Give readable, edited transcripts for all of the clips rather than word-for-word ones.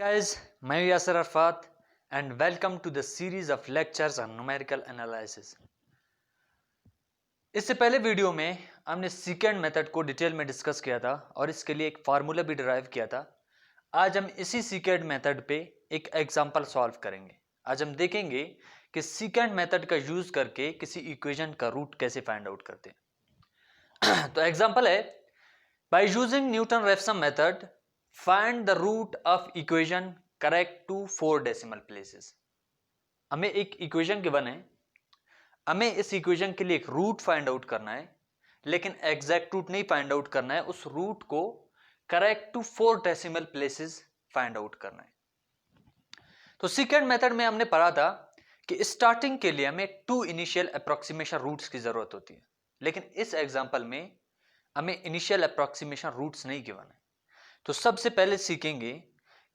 Guys, मैं हूं यासर Arfat and welcome to the series of lectures on numerical analysis. इससे पहले वीडियो में हमने सेकेंड मेथड को डिटेल में डिस्कस किया था और इसके लिए एक फार्मूला भी डिराइव किया था। आज हम इसी सेकेंड मेथड पे एक एग्जांपल सॉल्व करेंगे। आज हम देखेंगे कि सेकेंड मेथड का यूज करके किसी इक्वेशन का रूट कैसे फाइंड आउट करते हैं। तो एग्जांपल है, by using Newton Raphson method find the root of equation correct to 4 decimal places. हमें एक इक्वेशन गिवन है, हमें इस इक्वेशन के लिए एक रूट फाइंड आउट करना है, लेकिन एग्जैक्ट रूट नहीं फाइंड आउट करना है, उस रूट को correct to 4 decimal places find out करना है। तो सेकंड मेथड में हमने पढ़ा था कि स्टार्टिंग के लिए हमें 2 इनिशियल अप्रोक्सीमेशन रूट्स की जरूरत होती है, लेकिन इस एग्जांपल में हमें इनिशियल अप्रोक्सीमेशन रूट्स नहीं गिवन है। तो सबसे पहले सीखेंगे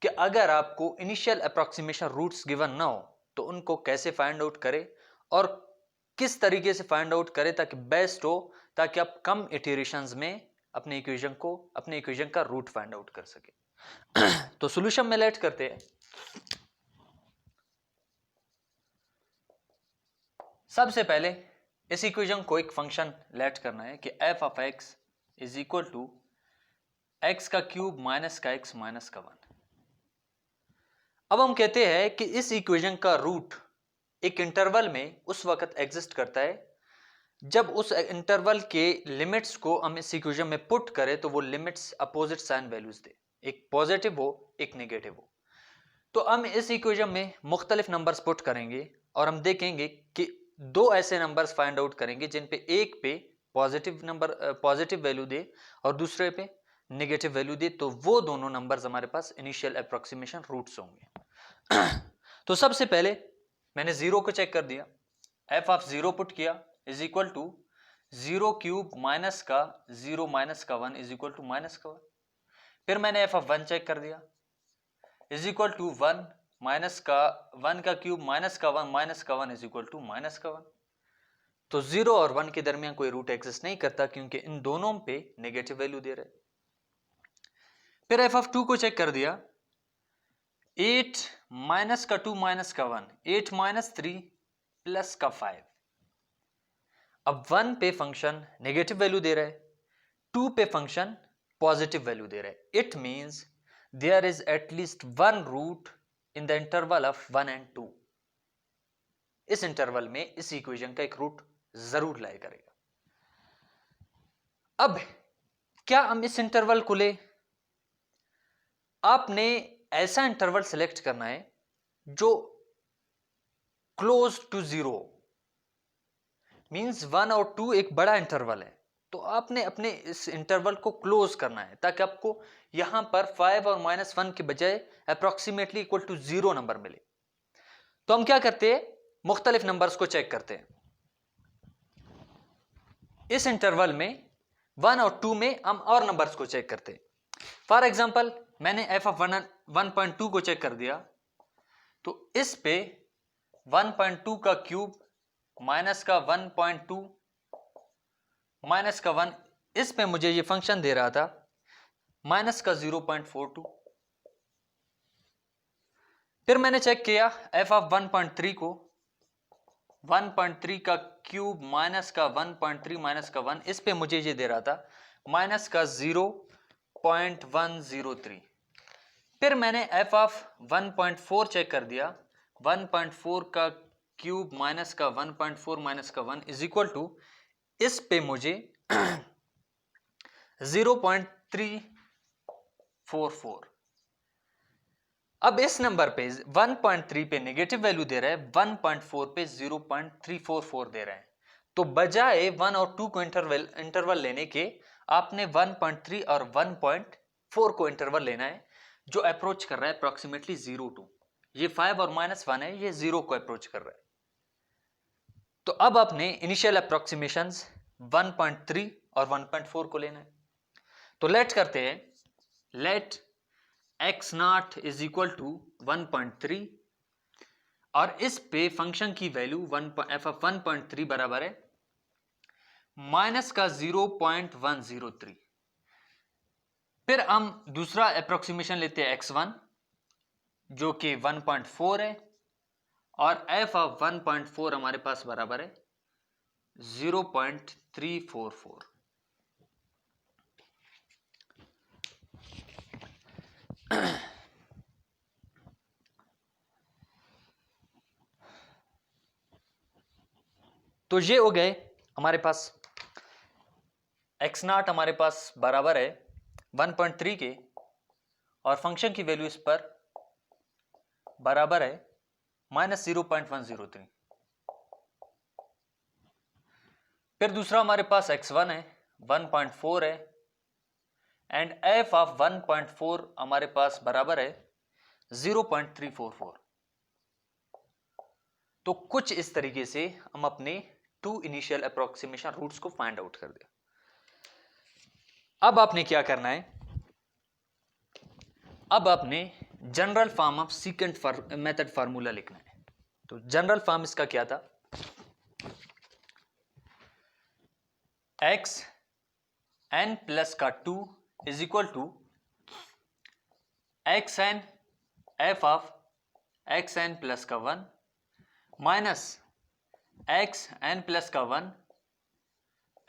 कि अगर आपको इनिशियल अप्रोक्सीमेशन रूट्स गिवन ना हो तो उनको कैसे फाइंड आउट करें और किस तरीके से फाइंड आउट करें ताकि बेस्ट हो, ताकि आप कम इटरेशंस में अपने इक्वेशन का रूट फाइंड आउट कर सके। तो सॉल्यूशन में लेट करते हैं। सबसे पहले इस इक्वेशन को एक फंक्शन लेट करना है कि f of x is equal to x का क्यूब माइनस का x माइनस का 1। अब हम कहते हैं कि इस इक्वेशन का रूट एक इंटरवल में उस वक्त एग्जिस्ट करता है जब उस इंटरवल के लिमिट्स को हम इस इक्वेशन में पुट करें तो वो लिमिट्स अपोजिट साइन वैल्यूज दे, एक पॉजिटिव हो एक नेगेटिव हो। तो हम इस इक्वेशन में मुख्तलिफ नंबर्स पुट करेंगे और हम देखेंगे कि 2 ऐसे नंबर्स फाइंड आउट करेंगे जिन पे एक पे पॉजिटिव वैल्यू दे और दूसरे पे नेगेटिव वैल्यू दे, तो वो दोनों नंबर्स हमारे पास इनिशियल अप्रोक्सीमेशन रूट्स होंगे। तो सबसे पहले मैंने 0 को चेक कर दिया, f ऑफ 0 पुट किया is equal to 0 cube minus का 0 माइनस का 1 इज इक्वल टू माइनस का 1। फिर मैंने f ऑफ 1 चेक कर दिया इज इक्वल टू 1 माइनस का 1 का क्यूब माइनस का 1 माइनस का 1 इज इक्वल टू माइनस का 1। तो 0 और 1 के दरमियान कोई रूट एग्जिस्ट नहीं करता क्योंकि इन दोनों पे नेगेटिव वैल्यू दे रहे। फिर f ऑफ 2 को चेक कर दिया, 8 माइनस का 2 माइनस का 1, 8 माइनस 3 प्लस का 5। अब 1 पे फंक्शन नेगेटिव वैल्यू दे रहा है, 2 पे फंक्शन पॉजिटिव वैल्यू दे रहा है। It means there is at least 1 root in the interval of 1 and 2। इस इंटरवल में इस इक्वेशन का एक रूट जरूर लाई करेगा। अब क्या हम इस इंटरवल को ले, आपने ऐसा इंटरवल सेलेक्ट करना है जो क्लोज टू 0, मींस 1 और 2 एक बड़ा इंटरवल है, तो आपने अपने इस इंटरवल को क्लोज करना है ताकि आपको यहां पर 5 और -1 के बजाय अप्रोक्सीमेटली इक्वल टू 0 नंबर मिले। तो हम क्या करते हैं, मुख्तलिफ नंबर्स को चेक करते हैं। इस इंटरवल में 1 और 2 में हम और नंबर्स को चेक करते हैं। फॉर एग्जाम्पल मैंने f ऑफ 1.2 को चेक कर दिया, तो इस पे 1.2 का क्यूब माइनस का 1.2 माइनस का 1, इस पे मुझे ये फंक्शन दे रहा था माइनस का 0.42। फिर मैंने चेक किया f ऑफ 1.3 को, 1.3 का क्यूब माइनस का 1.3 माइनस का 1, इस पे मुझे ये दे रहा था माइनस का 0.103। फिर मैंने f ऑफ 1.4 चेक कर दिया, 1.4 का क्यूब माइनस का 1.4 माइनस का 1 इज इक्वल टू, इस पे मुझे 0.344। अब इस नंबर पे 1.3 पे नेगेटिव वैल्यू दे रहा है, 1.4 पे 0.344 दे रहा है। तो बजाय 1 और 2 को इंटरवल लेने के आपने 1.3 और 1.4 को इंटरवल लेना है जो अप्रोच कर रहा है अप्रोक्सीमेटली 0 टू, ये 5 और -1 है, ये 0 को अप्रोच कर रहा है। तो अब आपने इनिशियल अप्रोक्सीमेशंस 1.3 और 1.4 को लेना है। तो लेट करते हैं, let x not is equal to 1.3 और इस पे फंक्शन की वैल्यू f ऑफ 1.3 बराबर है माइनस का 0.103। फिर हम दूसरा अप्रोक्सीमेशन लेते हैं x1, जो कि 1.4 है, और f ऑफ 1.4 हमारे पास बराबर है 0.344। तो ये हो गए हमारे पास x नॉट हमारे पास बराबर है 1.3 के, और फंक्शन की वैल्यू इस पर बराबर है -0.103। फिर दूसरा हमारे पास x1 है 1.4 है, एंड f ऑफ 1.4 हमारे पास बराबर है 0.344। तो कुछ इस तरीके से हम अपने 2 इनिशियल अप्रोक्सीमेशन रूट्स को फाइंड आउट कर दिया। अब आपने क्या करना है, अब आपने general form of secant method formula लिखना है। तो जनरल फॉर्म इसका क्या था, x n प्लस का 2 is equal to x n f of x n plus का 1 माइनस एक्स एन प्लस का 1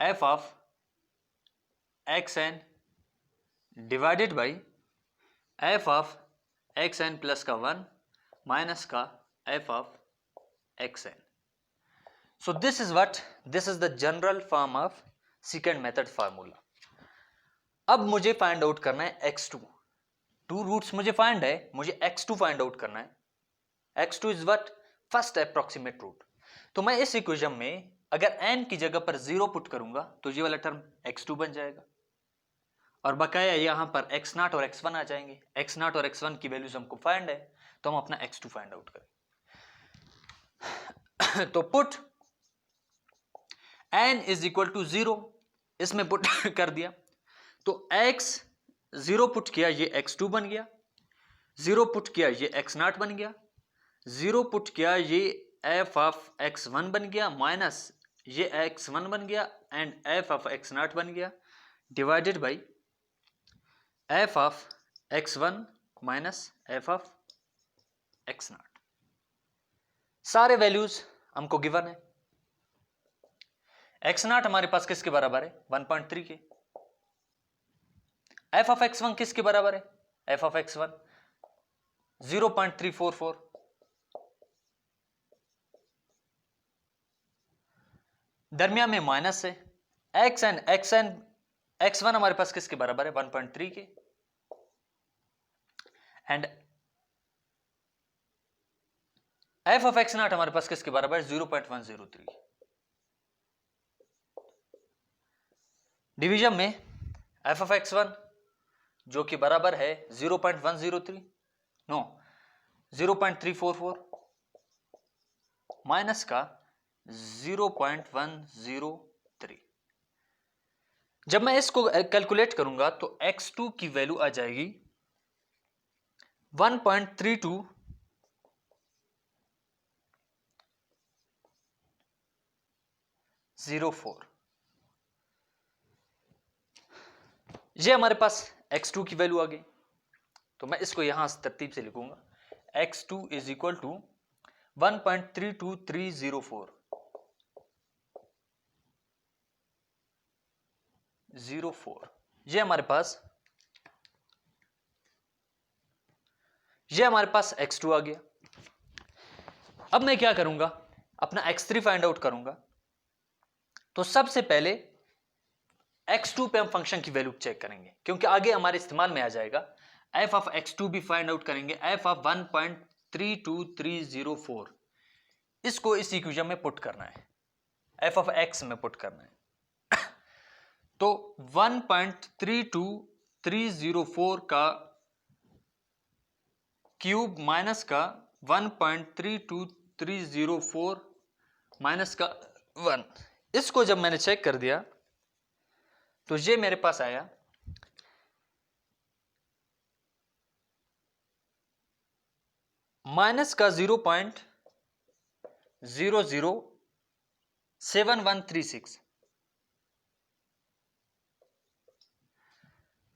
f of x n divided by f of x n plus का 1 माइनस का f of x n. So this is the general form of secant method formula. अब मुझे find out करना है x2। 2 roots मुझे find है, मुझे x2 find out करना है। x2 is what, first approximate root. तो मैं इस इक्वेशन में अगर n की जगह पर 0 पुट करूंगा तो ये वाला टर्म x2 बन जाएगा, और बकाया यहां पर x0 और x1 आ जाएंगे। x0 और x1 की वैल्यूज हमको फाइंड है, तो हम अपना x2 फाइंड आउट करें। तो put n is equal to 0 इसमें पुट कर दिया, तो x 0 पुट किया ये x2 बन गया, 0 पुट किया ये x0 बन गया, 0 पुट किया ये f ऑफ x1 बन गया, माइनस ये x1 बन गया एंड f ऑफ x0 बन गया, divided by f of x1 minus f of x0। सारे वैल्यूज हमको गिवन है। x0 हमारे पास किसके बराबर है, 1.3 के। f ऑफ x1 किसके बराबर है, f ऑफ x1 0.344। दरमियान में माइनस है, x1 हमारे पास किसके बराबर है, 1.3 के, एंड f ऑफ x0 हमारे पास किसके बराबर है, 0.103। डिवीजन में f ऑफ x1 जो कि बराबर है 0.103 नो 0.344 माइनस का 0.103। जब मैं इसको कैलकुलेट करूंगा तो x2 की वैल्यू आ जाएगी 1.3204। ये हमारे पास x2 की वैल्यू आ गई, तो मैं इसको यहां तरतीब से लिखूंगा, x2 इज इक्वल टू 1.32304। ये हमारे पास x2 आ गया। अब मैं क्या करूंगा, अपना x3 फाइंड आउट करूंगा। तो सबसे पहले x2 पे हम फंक्शन की वैल्यू चेक करेंगे, क्योंकि आगे हमारे इस्तेमाल में आ जाएगा। f ऑफ x2 भी फाइंड आउट करेंगे, f ऑफ 1.32304 इसको इस इक्वेशन में पुट करना है, f ऑफ x में पुट करना है। तो 1.32304 का क्यूब माइनस का 1.32304 माइनस का 1, इसको जब मैंने चेक कर दिया तो ये मेरे पास आया माइनस का 0.007136।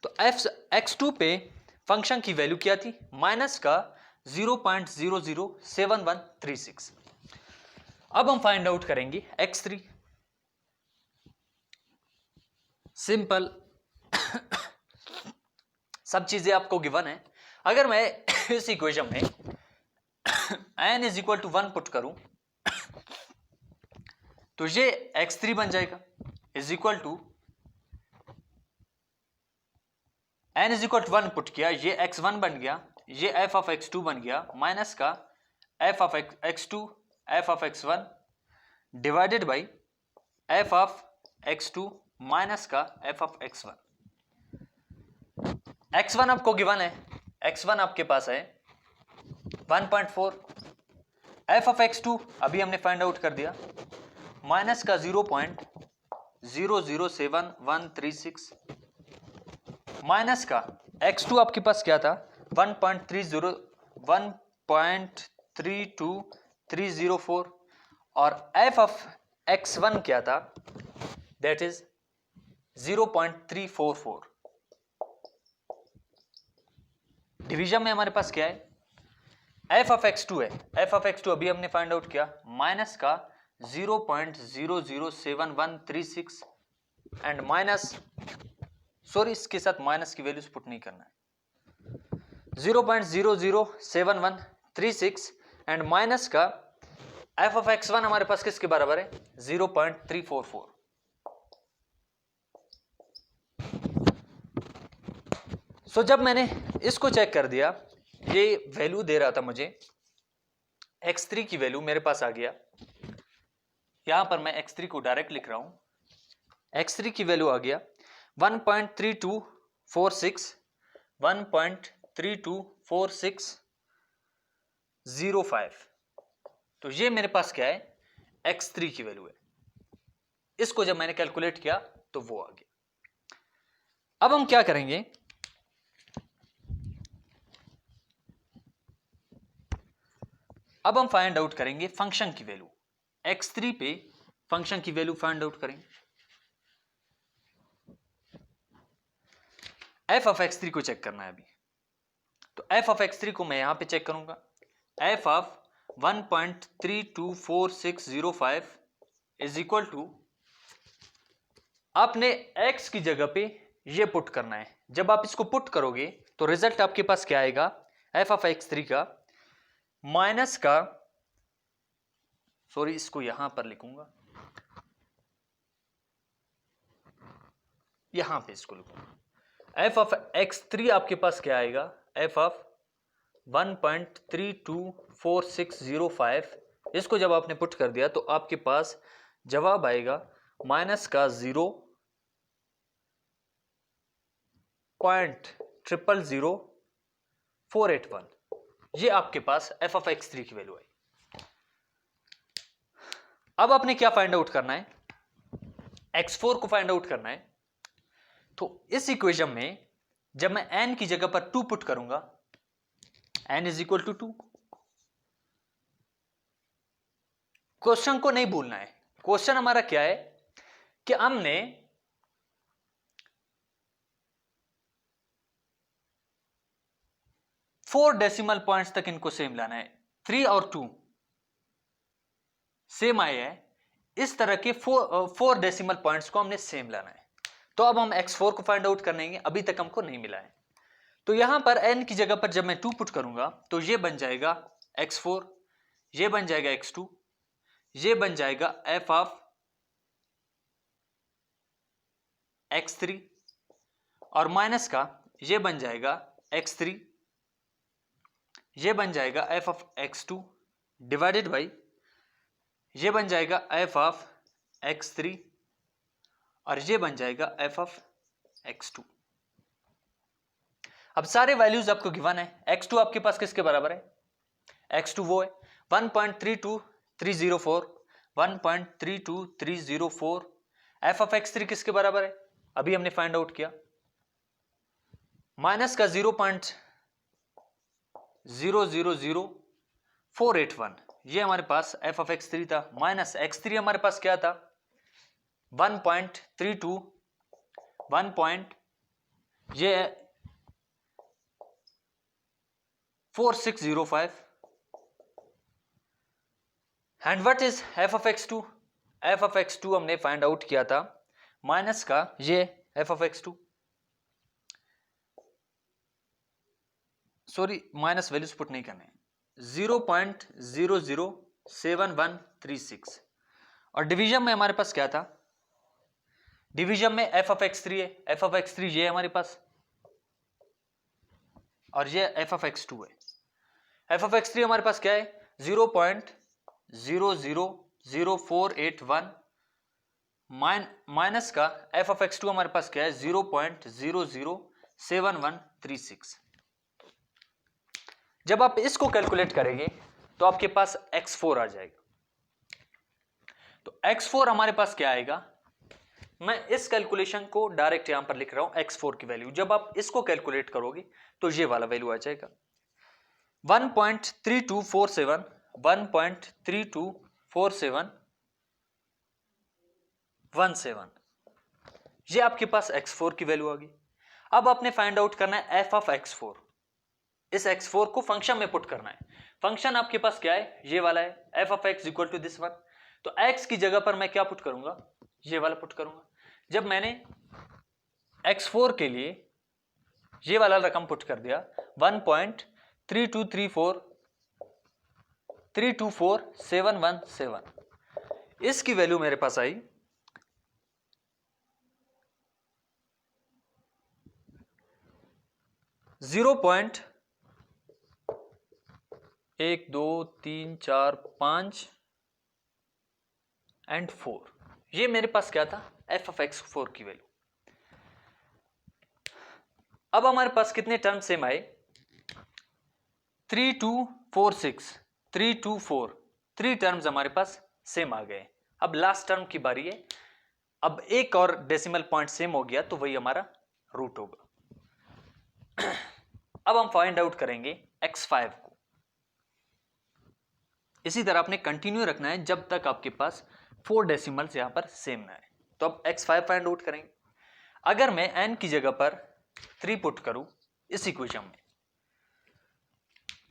तो x2 पे फंक्शन की वैल्यू क्या थी, माइनस का 0.007136। अब हम फाइंड आउट करेंगे x3। सिंपल सब चीजें आपको गिवन है। अगर मैं इस इक्वेशन में n is equal to 1 put करूं तो ये x3 बन जाएगा, is equal to n is equal to 1 put किया, ये x1 बन गया, ये f ऑफ x2 बन गया, माइनस का f of x2 f of x1 divided by f of x2 minus का f ऑफ x1। x1 आपको गिवन है, x1 आपके पास है 1.4, f ऑफ x2 अभी हमने फाइंड आउट कर दिया, माइनस का 0.007136 माइनस का x2 आपके पास क्या था 1.32304 और f ऑफ x1 क्या था दैट इज 0.344। डिवीजन में हमारे पास क्या है f ऑफ x2 है, f ऑफ x2 अभी हमने फाइंड आउट किया, माइनस का 0.007136 एंड माइनस, सॉरी इसके साथ माइनस की वैल्यूज पुट नहीं करना है, 0.007136 एंड माइनस का f ऑफ x1 हमारे पास किसके बराबर है 0.344। सो जब मैंने इसको चेक कर दिया, ये वैल्यू दे रहा था मुझे, x3 की वैल्यू मेरे पास आ गया, यहां पर मैं x3 को डायरेक्ट लिख रहा हूं, x3 की वैल्यू आ गया 1.3246 1.324605। तो ये मेरे पास क्या है x3 की वैल्यू है, इसको जब मैंने कैलकुलेट किया तो वो आ गया। अब हम क्या करेंगे, अब हम फाइंड आउट करेंगे फंक्शन की वैल्यू, x3 पे फंक्शन की वैल्यू फाइंड आउट करेंगे। f ऑफ x3 को चेक करना है अभी, तो f ऑफ x3 को मैं यहां पे चेक करूंगा, f of 1.324605 is equal to, आपने x की जगह पे ये पुट करना है, जब आप इसको पुट करोगे तो रिजल्ट आपके पास क्या आएगा f ऑफ x3 का माइनस का, सॉरी इसको यहां पर लिखूंगा, यहां पे इसको लिखूंगा, f ऑफ x3 आपके पास क्या आएगा f ऑफ 1.324605, इसको जब आपने पुट कर दिया तो आपके पास जवाब आएगा माइनस का 0.000481। ये आपके पास f ऑफ x3 की वैल्यू आई। अब आपने क्या फाइंड आउट करना है, x4 को फाइंड आउट करना है। तो इस इक्वेशन में जब मैं n की जगह पर 2 पुट करूंगा, n is equal to 2, question को नहीं भूलना है। क्वेश्चन हमारा क्या है कि हमने फोर डेसिमल पॉइंट्स तक इनको सेम लाना है, 3 और 2 सेम आए हैं, इस तरह के फोर डेसिमल पॉइंट्स को हमने सेम लाना है। तो अब हम x4 को फाइंड आउट करने, अभी तक हमको नहीं मिला है, तो यहां पर n की जगह पर जब मैं 2 पुट करूंगा तो ये बन जाएगा x4, ये बन जाएगा x2, ये बन जाएगा f ऑफ x3 और माइनस का ये बन जाएगा x3, ये बन जाएगा f of x2 divided by ये बन जाएगा f ऑफ x3 और ये बन जाएगा f ऑफ x2। अब सारे वैल्यूज आपको गिवन है, x2 आपके पास किसके बराबर है, x2 वो है 1.32304 1.32304। f ऑफ x3 किसके बराबर है, अभी हमने फाइंड आउट किया, माइनस का 0.000481, ये हमारे पास f ऑफ x3 था, माइनस x3 हमारे पास क्या था 1.32 1. ये 4605 and what is f of x two? F of x two हमने फाइंड आउट किया था माइनस का ये f of x two, sorry minus values put नहीं करने, 0.007136 और डिवीजन में हमारे पास क्या था? डिवीजन में एफ ऑफ एक्स थ्री है, एफ ऑफ एक्स थ्री ये है हमारे पास और ये एफ ऑफ एक्स टू है। एफ ऑफ एक्स थ्री हमारे पास क्या है? 0.000481 माइनस का एफ ऑफ एक्स टू हमारे पास क्या है? 0.007136। जब आप इसको कैलकुलेट करेंगे तो आपके पास x4 आ जाएगा। तो x4 हमारे पास क्या आएगा? मैं इस कैलकुलेशन को डायरेक्ट यहां पर लिख रहा हूं x4 की वैल्यू। जब आप इसको कैलकुलेट करोगे तो ये वाला वैल्यू आ जाएगा 1.3247 1.324717। ये आपके पास x4 की वैल्यू आ गई। अब आपने फाइंड आउट करना है f ऑफ x4। इस x4 को फंक्शन में पुट करना है। फंक्शन आपके पास क्या है? ये वाला है f of x equal to this one. तो x की जगह पर मैं क्या पुट करूंगा? ये वाला पुट करूंगा। जब मैंने x4 के लिए ये वाला रकम पुट कर दिया 1.32343241717, इसकी वैल्यू मेरे पास आई 0.1234 एंड 4। ये मेरे पास क्या था? एफ ऑफ एक्स 4 की वैल्यू। अब हमारे पास कितने टर्म सेम आए? 3246 324, 3 टर्म्स हमारे पास सेम आ गए। अब लास्ट टर्म की बारी है। अब एक और डेसिमल पॉइंट सेम हो गया तो वही हमारा रूट होगा। अब हम फाइंड आउट करेंगे x5 को। इसी तरह आपने कंटिन्यू रखना है जब तक आपके पास 4 डेसिमल्स यहां पर सेम ना है। तो अब x5 फाइंड आउट करेंगे। अगर मैं n की जगह पर 3 पुट करूं इस इक्वेशन में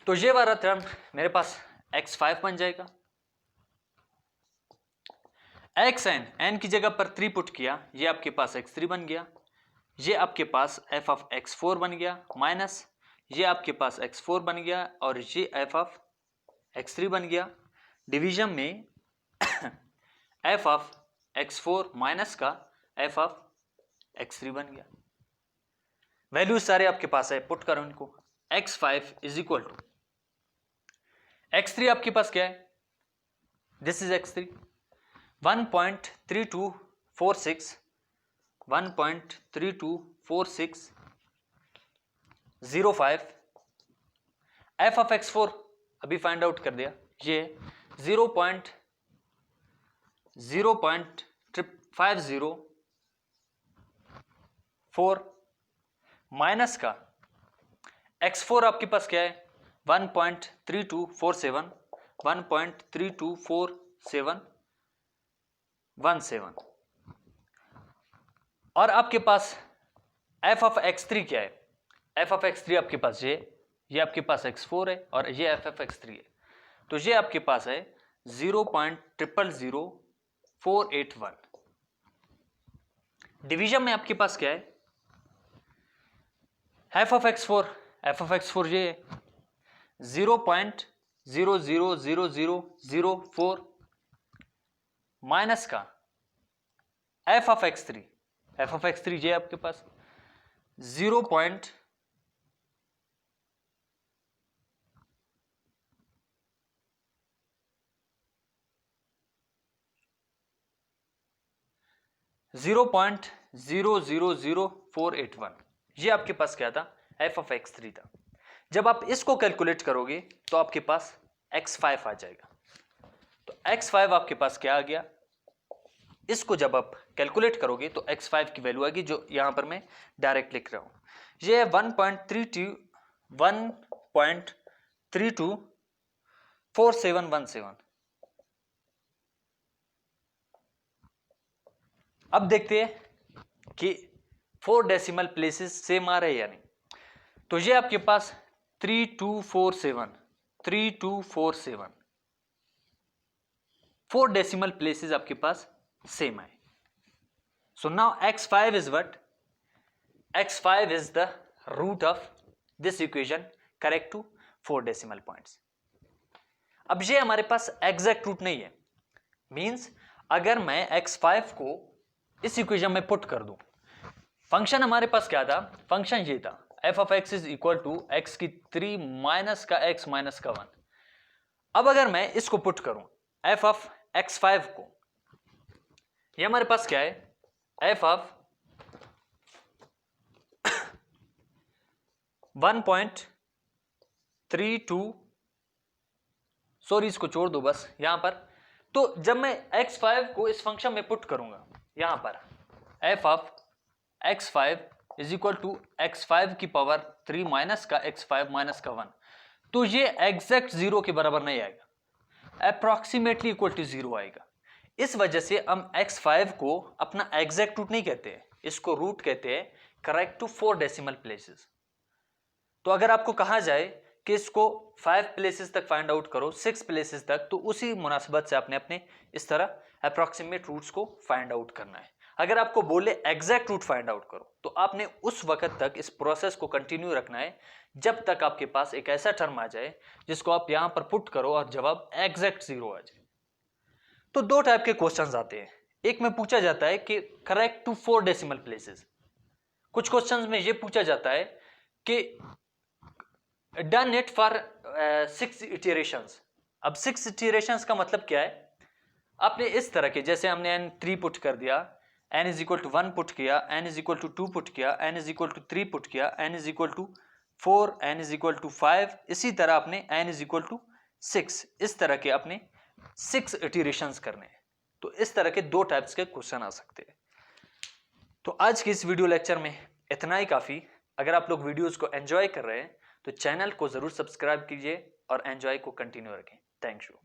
तो ये वाला टर्म मेरे पास x5 बन जाएगा। xn, n की जगह पर 3 पुट किया, ये आपके पास x3 बन गया। ये आपके पास f ऑफ x4 बन गया माइनस ये आपके पास x4 बन गया और ये f ऑफ x3 बन गया। डिवीजन में f ऑफ x4 माइनस का f ऑफ x3 बन गया। वैल्यू सारे आपके पास है, पुट करो इनको। x5 is equal to x3 आपके पास क्या है? This is x3 1.3246 1.324605। f of x4 अभी फाइंड आउट कर दिया, ये 0.504 माइनस का x4 आपके पास क्या है? 1.3247 1.324717 और आपके पास f ऑफ x3 क्या है? f ऑफ x3 आपके पास ये आपके पास x4 है और ये f ऑफ x3 है। तो ये आपके पास है 0.000481। डिवीजन में आपके पास क्या है? f ऑफ x4 ये है 0.000004 माइनस का f ऑफ x3 ये आपके पास 0.000481। ये आपके पास क्या था? f ऑफ x3 था। जब आप इसको कैलकुलेट करोगे तो आपके पास x5 आ जाएगा। तो x5 आपके पास क्या आ गया? इसको जब आप कैलकुलेट करोगे तो x5 की वैल्यू आएगी जो यहां पर मैं डायरेक्ट लिख रहा हूं। ये 1.324717। अब देखते हैं कि 4 डेसिमल प्लेसेस सेम आ रहे हैं या नहीं। तो ये आपके पास 3247 3247 4 डेसिमल प्लेसेस आपके पास सेम है. So now x5 is what? x5 is the root of this equation correct to 4 decimal points. अब ये हमारे पास एग्जैक्ट रूट नहीं है, मींस अगर मैं x5 को इस इक्वेशन में पुट कर दूं, फंक्शन हमारे पास क्या था, फंक्शन ये था f of x is equal to x की 3 माइनस का x माइनस का 1. अब अगर मैं इसको पुट करूं f of x5 को, ये हमारे पास क्या है, f of 1.32, सॉरी इसको छोड़ दो बस यहां पर. तो जब मैं x5 को इस फंक्शन में पुट करूंगा, यहां पर f of x5 is equal to x5 की पावर 3 माइनस का x5 माइनस का 1, तो ये एग्जैक्ट 0 के बराबर नहीं आएगा, अप्रॉक्सीमेटली इक्वल टू 0 आएगा. इस वजह से हम x5 को अपना एग्जैक्ट रूट नहीं कहते हैं, इसको रूट कहते हैं करेक्ट टू 4 डेसिमल प्लेसेस. तो अगर आपको कहा जाए कि इसको 5 प्लेसेस तक फाइंड आउट करो, 6 प्लेसेस तक, तो उसी मुनासिबत से आपने अपने इस तरह अप्रॉक्सीमेट रूट्स को फाइंड आउट करना है. अगर आपको बोले एग्जैक्ट रूट फाइंड आउट करो, तो आपने उस वक्त तक इस प्रोसेस को कंटिन्यू रखना है जब तक आपके पास एक ऐसा टर्म आ जाए जिसको आप यहां पर पुट करो और जवाब एग्जैक्ट 0 आ जाए. तो दो टाइप के क्वेश्चंस आते हैं. एक में पूछा जाता है कि करेक्ट टू 4 डेसिमल प्लेसेस. कुछ क्वेश्चंस में यह पूछा जाता है कि डन इट फॉर 6 इटरेशंस. अब 6 इटरेशंस का मतलब क्या है, आपने इस तरह के, जैसे हमने n3 पुट कर दिया, n is equal to 1 put किया, n is equal to 2 put किया, n is equal to 3 put किया, n is equal to 4, n is equal to 5, इसी तरह आपने n इज इक्वल टू 6, इस तरह के अपने 6 इटरेशंस करने हैं. तो इस तरह के दो टाइप्स के क्वेश्चन आ सकते हैं. तो आज की इस वीडियो लेक्चर में इतना ही काफ़ी. अगर आप लोग वीडियोस को एंजॉय कर रहे हैं तो चैनल को ज़रूर सब्सक्राइब कीजिए और एंजॉय को कंटिन्यू रखें. Thank you.